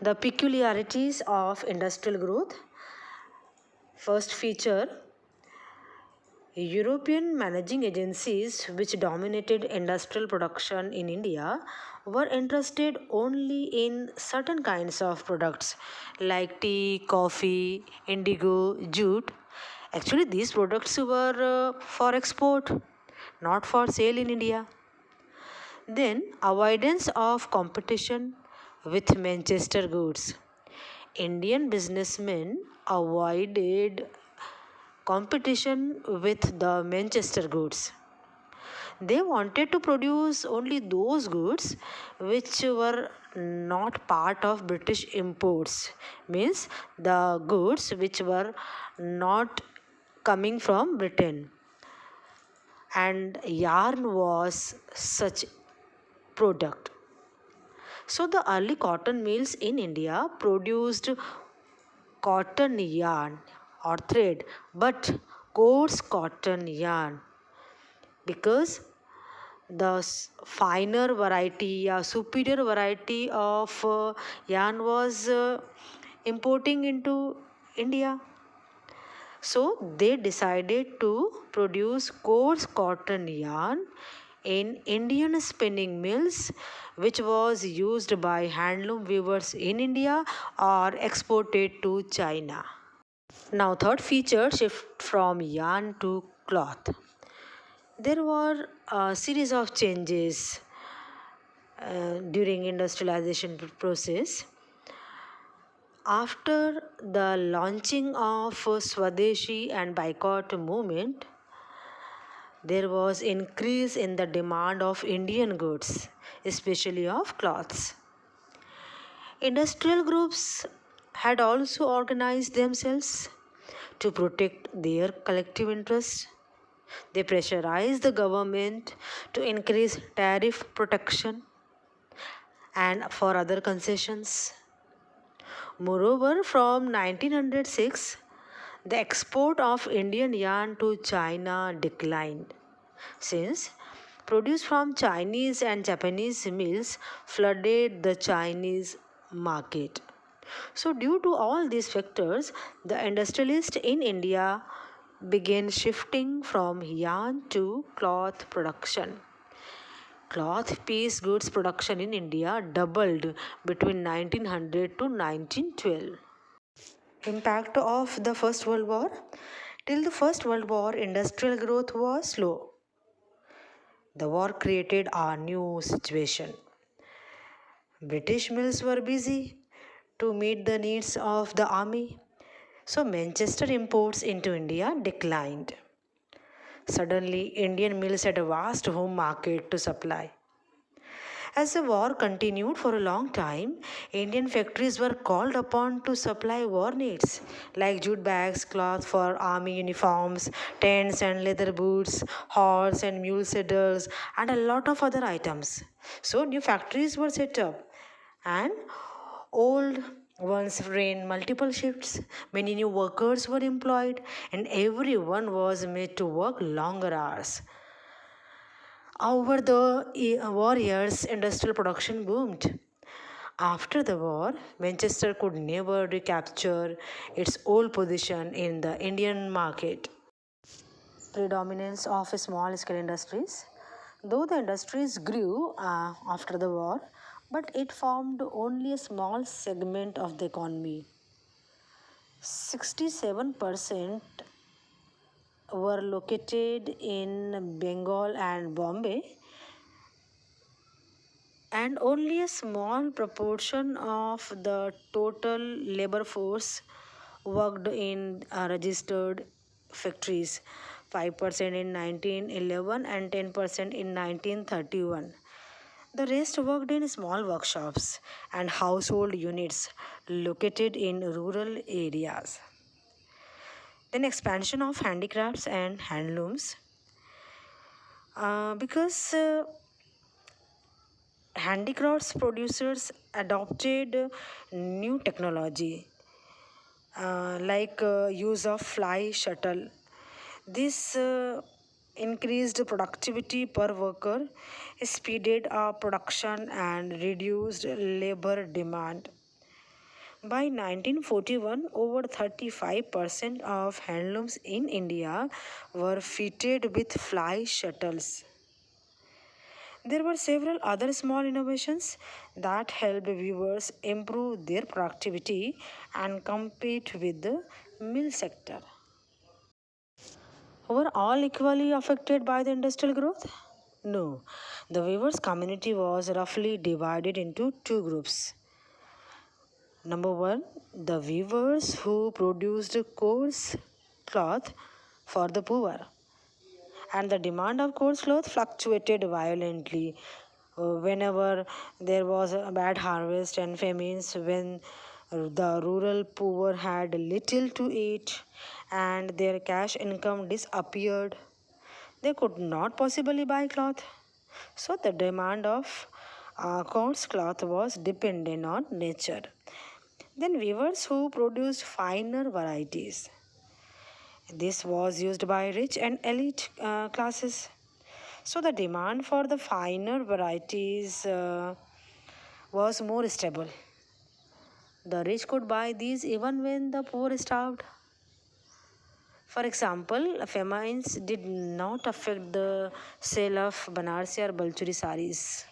The peculiarities of industrial growth. First feature, European managing agencies, which dominated industrial production in India, were interested only in certain kinds of products like tea, coffee, indigo, jute. Actually, these products were for export, not for sale in India. Then, avoidance of competition with Manchester goods. Indian businessmen avoided competition with the Manchester goods. They wanted to produce only those goods which were not part of British imports, means the goods which were not coming from Britain. And yarn was such product. So the early cotton mills in India produced cotton yarn or thread, but coarse cotton yarn, because the finer variety or superior variety of yarn was importing into India. So they decided to produce coarse cotton yarn in Indian spinning mills, which was used by handloom weavers in India or exported to China. Now, third feature, shift from yarn to cloth. There were a series of changes during industrialization process. After the launching of Swadeshi and boycott movement, there was increase in the demand of Indian goods, especially of cloths. Industrial groups had also organized themselves to protect their collective interests. They pressurized the government to increase tariff protection and for other concessions. Moreover, from 1906, the export of Indian yarn to China declined, since produce from Chinese and Japanese mills flooded the Chinese market. So, due to all these factors, the industrialists in India began shifting from yarn to cloth production. Cloth piece goods production in India doubled between 1900 to 1912. Impact of the First World War. Till the First World War, industrial growth was slow. The war created a new situation. British mills were busy to meet the needs of the army, so Manchester imports into India declined. Suddenly, Indian mills had a vast home market to supply. As the war continued for a long time, Indian factories were called upon to supply war needs like jute bags, cloth for army uniforms, tents and leather boots, horse and mule saddles, and a lot of other items. So, new factories were set up, and old ones ran multiple shifts. Many new workers were employed, and everyone was made to work longer hours. Over the war years, industrial production boomed. After the war, Manchester could never recapture its old position in the Indian market. Predominance of small scale industries. Though the industries grew after the war, but it formed only a small segment of the economy. 67% were located in Bengal and Bombay, and only a small proportion of the total labor force worked in registered factories, 5% in 1911 and 10% in 1931. The rest worked in small workshops and household units located in rural areas. Then expansion of handicrafts and handlooms. Because handicrafts producers adopted new technology like use of fly shuttle. This increased productivity per worker, speeded up production and reduced labor demand. By 1941, over 35% of handlooms in India were fitted with fly shuttles. There were several other small innovations that helped weavers improve their productivity and compete with the mill sector. Were all equally affected by the industrial growth? No. The weavers' community was roughly divided into two groups. Number one, the weavers who produced coarse cloth for the poor, and the demand of coarse cloth fluctuated violently whenever there was a bad harvest and famines, when the rural poor had little to eat and their cash income disappeared. They could not possibly buy cloth. So the demand of coarse cloth was dependent on nature. Then weavers who produced finer varieties. This was used by rich and elite classes. So the demand for the finer varieties was more stable. The rich could buy these even when the poor starved. For example, famines did not affect the sale of Banarsi or Balchuri saris.